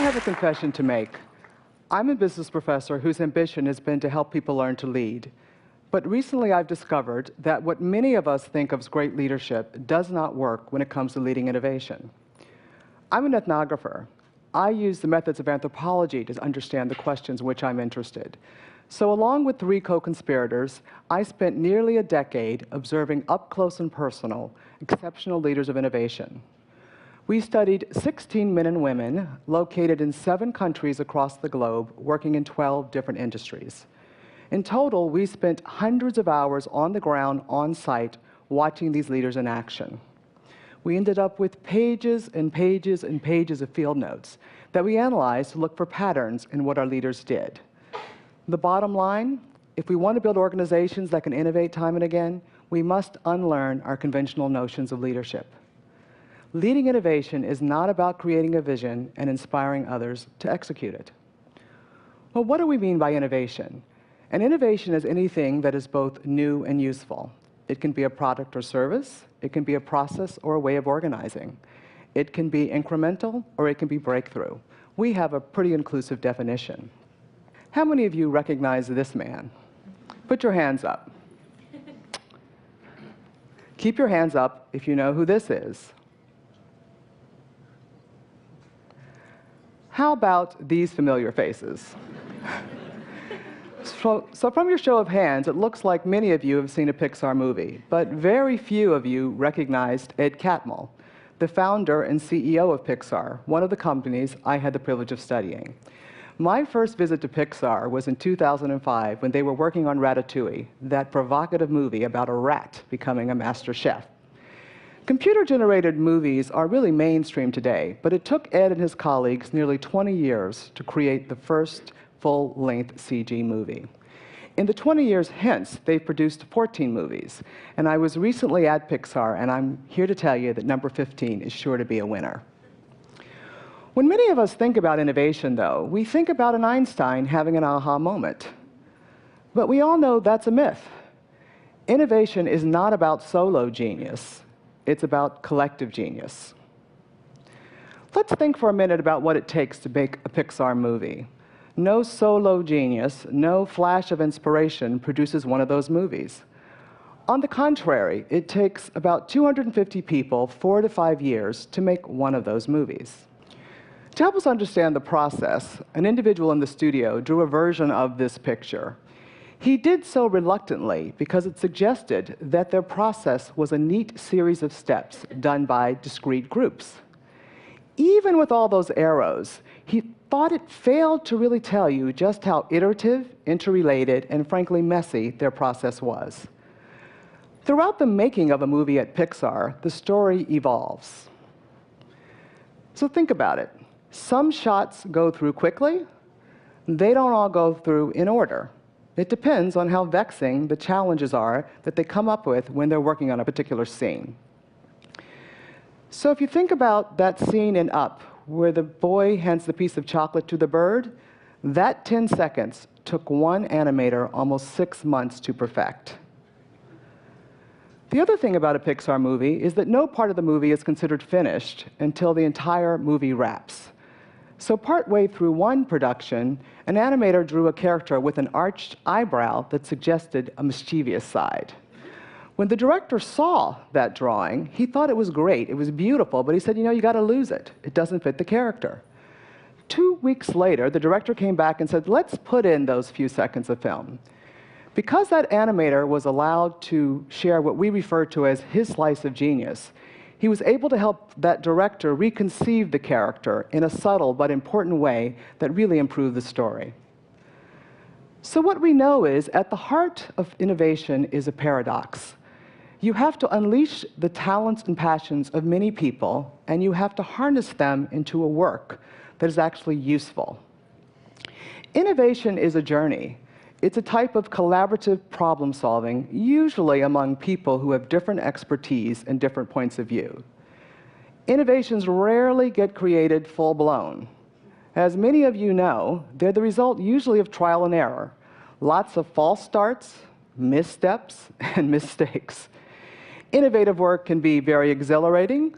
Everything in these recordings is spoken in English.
have a confession to make. I'm a business professor whose ambition has been to help people learn to lead. But recently I've discovered that what many of us think of as great leadership does not work when it comes to leading innovation. I'm an ethnographer. I use the methods of anthropology to understand the questions in which I'm interested. So along with 3 co-conspirators, I spent nearly a decade observing up close and personal exceptional leaders of innovation. We studied 16 men and women located in 7 countries across the globe, working in 12 different industries. In total, we spent hundreds of hours on the ground, on site, watching these leaders in action. We ended up with pages and pages and pages of field notes that we analyzed to look for patterns in what our leaders did. The bottom line, if we want to build organizations that can innovate time and again, we must unlearn our conventional notions of leadership. Leading innovation is not about creating a vision and inspiring others to execute it. Well, what do we mean by innovation? And innovation is anything that is both new and useful. It can be a product or service. It can be a process or a way of organizing. It can be incremental or it can be breakthrough. We have a pretty inclusive definition. How many of you recognize this man? Put your hands up. Keep your hands up if you know who this is. How about these familiar faces? So from your show of hands, it looks like many of you have seen a Pixar movie, but very few of you recognized Ed Catmull, the founder and CEO of Pixar, one of the companies I had the privilege of studying. My first visit to Pixar was in 2005 when they were working on Ratatouille, that provocative movie about a rat becoming a master chef. Computer-generated movies are really mainstream today, but it took Ed and his colleagues nearly 20 years to create the first full-length CG movie. In the 20 years hence, they've produced 14 movies, and I was recently at Pixar, and I'm here to tell you that number 15 is sure to be a winner. When many of us think about innovation, though, we think about an Einstein having an aha moment. But we all know that's a myth. Innovation is not about solo genius. It's about collective genius. Let's think for a minute about what it takes to make a Pixar movie. No solo genius, no flash of inspiration produces one of those movies. On the contrary, it takes about 250 people, 4 to 5 years, to make one of those movies. To help us understand the process, an individual in the studio drew a version of this picture. He did so reluctantly because it suggested that their process was a neat series of steps done by discrete groups. Even with all those arrows, he thought it failed to really tell you just how iterative, interrelated, and frankly messy their process was. Throughout the making of a movie at Pixar, the story evolves. So think about it. Some shots go through quickly. They don't all go through in order. It depends on how vexing the challenges are that they come up with when they're working on a particular scene. So if you think about that scene in Up, where the boy hands the piece of chocolate to the bird, that 10 seconds took one animator almost 6 months to perfect. The other thing about a Pixar movie is that no part of the movie is considered finished until the entire movie wraps. So partway through one production, an animator drew a character with an arched eyebrow that suggested a mischievous side. When the director saw that drawing, he thought it was great, it was beautiful, but he said, you got to lose it. It doesn't fit the character. 2 weeks later, the director came back and said, let's put in those few seconds of film. Because that animator was allowed to share what we refer to as his slice of genius, he was able to help that director reconceive the character in a subtle but important way that really improved the story. So what we know is, at the heart of innovation is a paradox. You have to unleash the talents and passions of many people, and you have to harness them into a work that is actually useful. Innovation is a journey. It's a type of collaborative problem solving, usually among people who have different expertise and different points of view. Innovations rarely get created full-blown. As many of you know, they're the result usually of trial and error. Lots of false starts, missteps, and mistakes. Innovative work can be very exhilarating,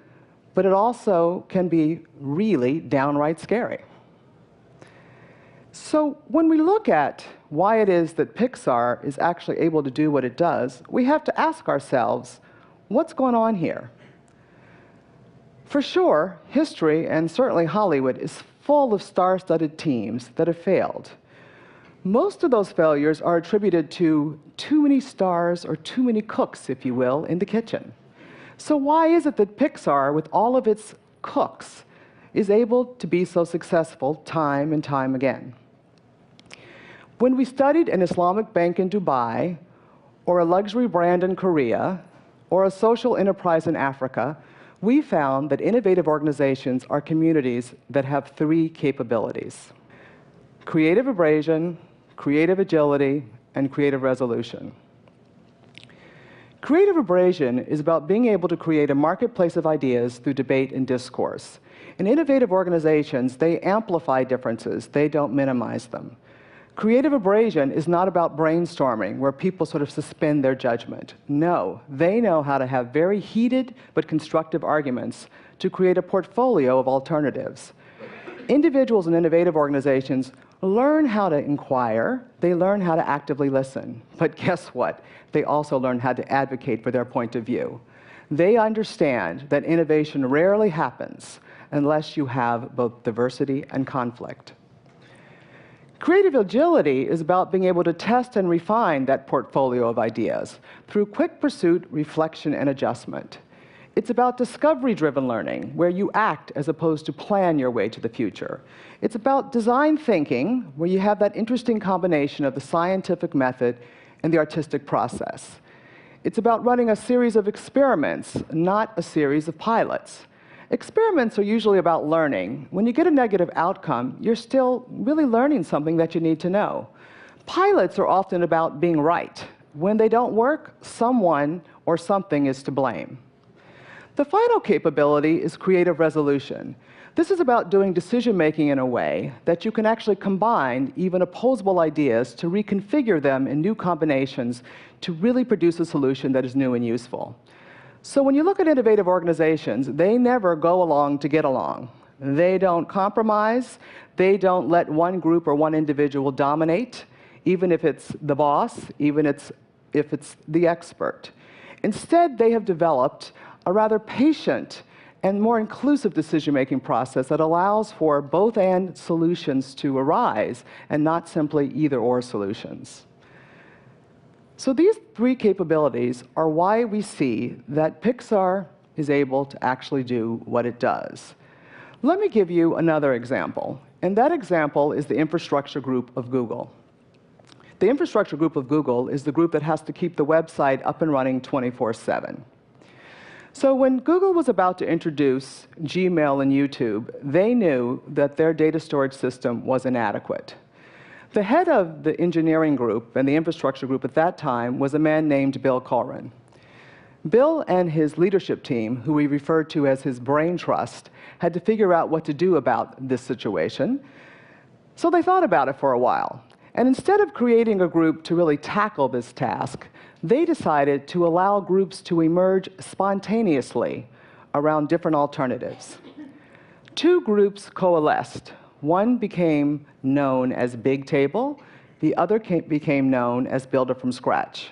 but it also can be really downright scary. So when we look at why it is that Pixar is actually able to do what it does, we have to ask ourselves, what's going on here? For sure, history, and certainly Hollywood, is full of star-studded teams that have failed. Most of those failures are attributed to too many stars, or too many cooks, if you will, in the kitchen. So why is it that Pixar, with all of its cooks, is able to be so successful time and time again? When we studied an Islamic bank in Dubai, or a luxury brand in Korea, or a social enterprise in Africa, we found that innovative organizations are communities that have three capabilities: creative abrasion, creative agility, and creative resolution. Creative abrasion is about being able to create a marketplace of ideas through debate and discourse. In innovative organizations, they amplify differences, they don't minimize them. Creative abrasion is not about brainstorming, where people sort of suspend their judgment. No, they know how to have very heated but constructive arguments to create a portfolio of alternatives. Individuals in innovative organizations learn how to inquire, they learn how to actively listen. But guess what? They also learn how to advocate for their point of view. They understand that innovation rarely happens unless you have both diversity and conflict. Creative agility is about being able to test and refine that portfolio of ideas through quick pursuit, reflection, and adjustment. It's about discovery-driven learning, where you act as opposed to plan your way to the future. It's about design thinking, where you have that interesting combination of the scientific method and the artistic process. It's about running a series of experiments, not a series of pilots. Experiments are usually about learning. When you get a negative outcome, you're still really learning something that you need to know. Pilots are often about being right. When they don't work, someone or something is to blame. The final capability is creative resolution. This is about doing decision-making in a way that you can actually combine even opposable ideas to reconfigure them in new combinations to really produce a solution that is new and useful. So when you look at innovative organizations, they never go along to get along. They don't compromise. They don't let one group or one individual dominate, even if it's the boss, even if it's the expert. Instead, they have developed a rather patient and more inclusive decision-making process that allows for both-and solutions to arise, and not simply either-or solutions. So these three capabilities are why we see that Pixar is able to actually do what it does. Let me give you another example, and that example is the infrastructure group of Google. The infrastructure group of Google is the group that has to keep the website up and running 24/7. So when Google was about to introduce Gmail and YouTube, they knew that their data storage system was inadequate. The head of the engineering group and the infrastructure group at that time was a man named Bill Colrin. Bill and his leadership team, who we refer to as his brain trust, had to figure out what to do about this situation. So they thought about it for a while. And instead of creating a group to really tackle this task, they decided to allow groups to emerge spontaneously around different alternatives. Two groups coalesced. One became known as Bigtable. The other became known as Builder from Scratch.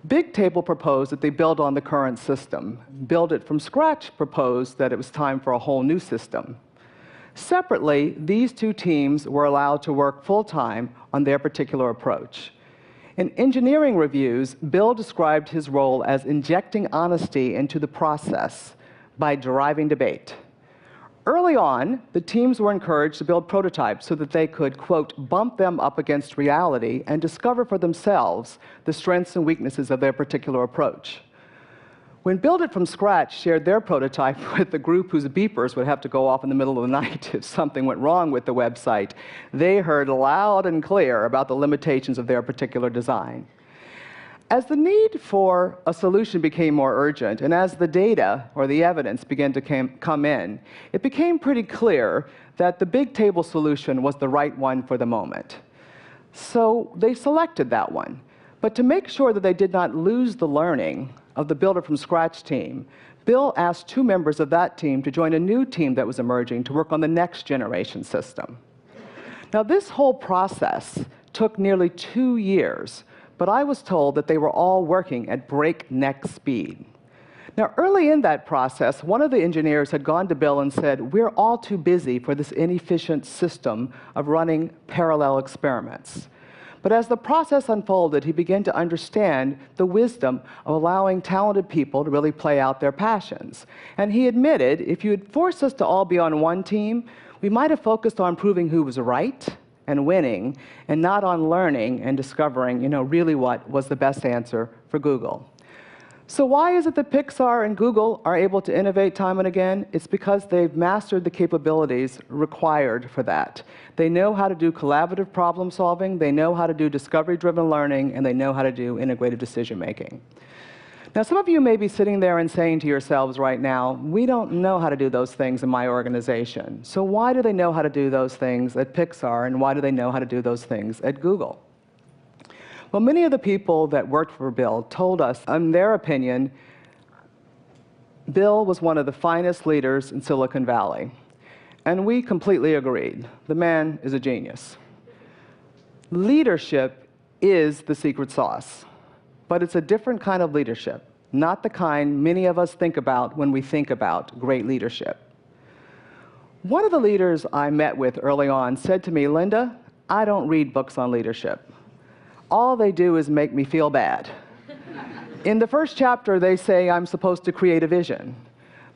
Bigtable proposed that they build on the current system. Build It from Scratch proposed that it was time for a whole new system. Separately, these two teams were allowed to work full-time on their particular approach. In engineering reviews, Bill described his role as injecting honesty into the process by driving debate. Early on, the teams were encouraged to build prototypes so that they could, quote, bump them up against reality and discover for themselves the strengths and weaknesses of their particular approach. When Build It from Scratch shared their prototype with the group whose beepers would have to go off in the middle of the night if something went wrong with the website, they heard loud and clear about the limitations of their particular design. As the need for a solution became more urgent, and as the data or the evidence began to come in, it became pretty clear that the Bigtable solution was the right one for the moment. So they selected that one. But to make sure that they did not lose the learning of the Builder from Scratch team, Bill asked two members of that team to join a new team that was emerging to work on the next generation system. Now, this whole process took nearly 2 years, but I was told that they were all working at breakneck speed. Now, early in that process, one of the engineers had gone to Bill and said, "We're all too busy for this inefficient system of running parallel experiments." But as the process unfolded, he began to understand the wisdom of allowing talented people to really play out their passions. And he admitted, if you had forced us to all be on one team, we might have focused on proving who was right and winning, and not on learning and discovering, really what was the best answer for Google. So why is it that Pixar and Google are able to innovate time and again? It's because they've mastered the capabilities required for that. They know how to do collaborative problem solving, they know how to do discovery-driven learning, and they know how to do integrative decision-making. Now, some of you may be sitting there and saying to yourselves right now, we don't know how to do those things in my organization. So why do they know how to do those things at Pixar, and why do they know how to do those things at Google? Well, many of the people that worked for Bill told us, in their opinion, Bill was one of the finest leaders in Silicon Valley. And we completely agreed. The man is a genius. Leadership is the secret sauce, but it's a different kind of leadership, not the kind many of us think about when we think about great leadership. One of the leaders I met with early on said to me, "Linda, I don't read books on leadership. All they do is make me feel bad. In the first chapter, they say I'm supposed to create a vision.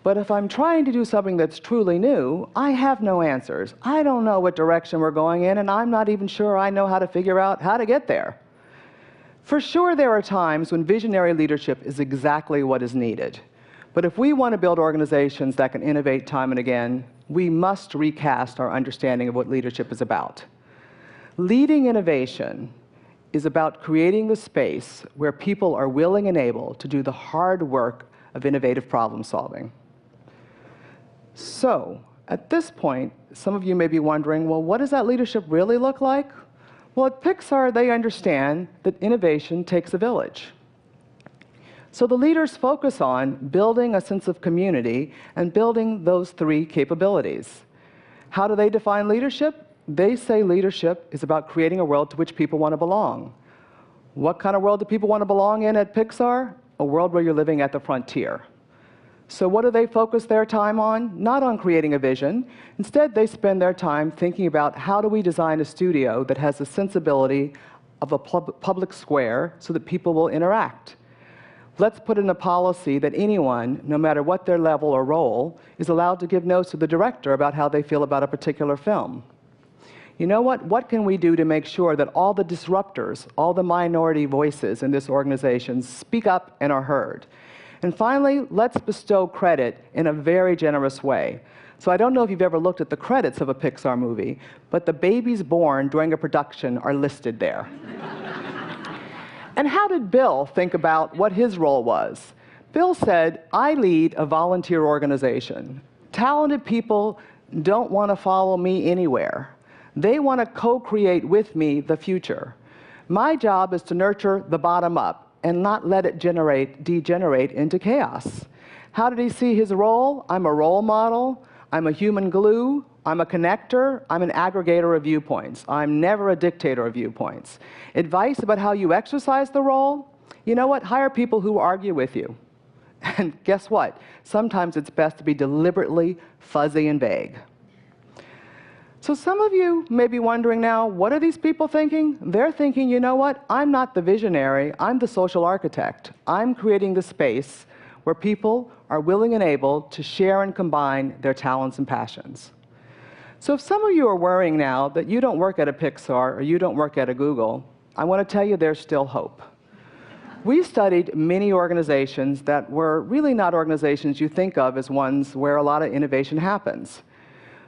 But if I'm trying to do something that's truly new, I have no answers. I don't know what direction we're going in, and I'm not even sure I know how to figure out how to get there." For sure, there are times when visionary leadership is exactly what is needed. But if we want to build organizations that can innovate time and again, we must recast our understanding of what leadership is about. Leading innovation is about creating the space where people are willing and able to do the hard work of innovative problem solving. So, at this point, some of you may be wondering, well, what does that leadership really look like? Well, at Pixar, they understand that innovation takes a village. So the leaders focus on building a sense of community and building those three capabilities. How do they define leadership? They say leadership is about creating a world to which people want to belong. What kind of world do people want to belong in at Pixar? A world where you're living at the frontier. So what do they focus their time on? Not on creating a vision. Instead, they spend their time thinking about how do we design a studio that has the sensibility of a public square so that people will interact. Let's put in a policy that anyone, no matter what their level or role, is allowed to give notes to the director about how they feel about a particular film. You know what? What can we do to make sure that all the disruptors, all the minority voices in this organization speak up and are heard? And finally, let's bestow credit in a very generous way. So I don't know if you've ever looked at the credits of a Pixar movie, but the babies born during a production are listed there. And how did Bill think about what his role was? Bill said, "I lead a volunteer organization. Talented people don't want to follow me anywhere. They want to co-create with me the future. My job is to nurture the bottom up and not let it degenerate into chaos." How did he see his role? I'm a role model. I'm a human glue. I'm a connector. I'm an aggregator of viewpoints. I'm never a dictator of viewpoints. Advice about how you exercise the role? You know what? Hire people who argue with you. And guess what? Sometimes it's best to be deliberately fuzzy and vague. So some of you may be wondering now, what are these people thinking? They're thinking, you know what? I'm not the visionary. I'm the social architect. I'm creating the space where people are willing and able to share and combine their talents and passions. So if some of you are worrying now that you don't work at a Pixar or you don't work at a Google, I want to tell you there's still hope. We studied many organizations that were really not organizations you think of as ones where a lot of innovation happens.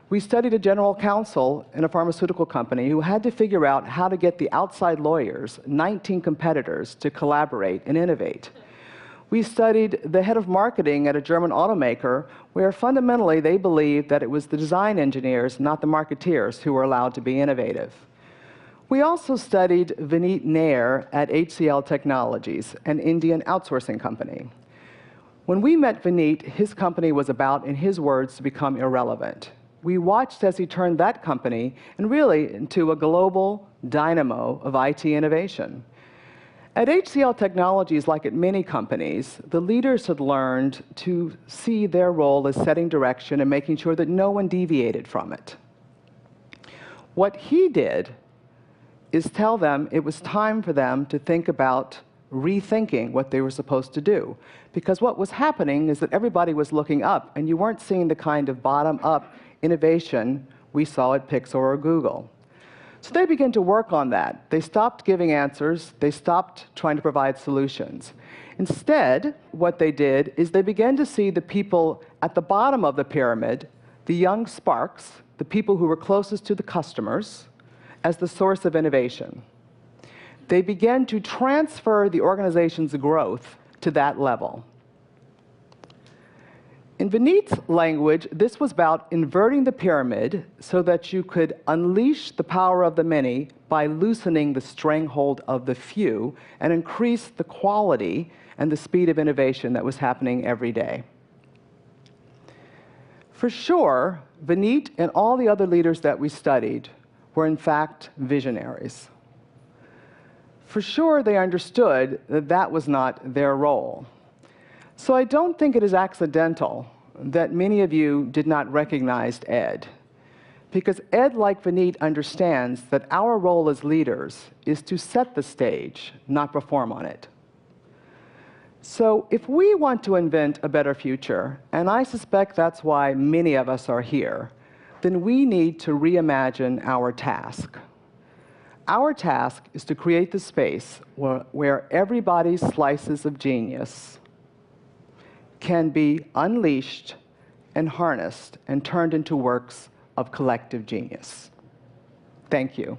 We studied a general counsel in a pharmaceutical company who had to figure out how to get the outside lawyers, 19 competitors, to collaborate and innovate. We studied the head of marketing at a German automaker, where fundamentally they believed that it was the design engineers, not the marketeers, who were allowed to be innovative. We also studied Vineet Nair at HCL Technologies, an Indian outsourcing company. When we met Vineet, his company was about, in his words, to become irrelevant. we watched as he turned that company and really into a global dynamo of IT innovation. At HCL Technologies, like at many companies, the leaders had learned to see their role as setting direction and making sure that no one deviated from it. What he did is tell them it was time for them to think about rethinking what they were supposed to do. Because what was happening is that everybody was looking up, and you weren't seeing the kind of bottom-up innovation we saw at Pixar or Google. So they began to work on that. They stopped giving answers. They stopped trying to provide solutions. Instead, what they did is they began to see the people at the bottom of the pyramid, the young sparks, the people who were closest to the customers, as the source of innovation. They began to transfer the organization's growth to that level. In Vineet's language, this was about inverting the pyramid so that you could unleash the power of the many by loosening the stranglehold of the few and increase the quality and the speed of innovation that was happening every day. For sure, Vineet and all the other leaders that we studied were in fact visionaries. For sure, they understood that that was not their role. So I don't think it is accidental that many of you did not recognize Ed. Because Ed, like Vineet, understands that our role as leaders is to set the stage, not perform on it. So if we want to invent a better future, and I suspect that's why many of us are here, then we need to reimagine our task. Our task is to create the space where everybody's slices of genius can be unleashed and harnessed and turned into works of collective genius. Thank you.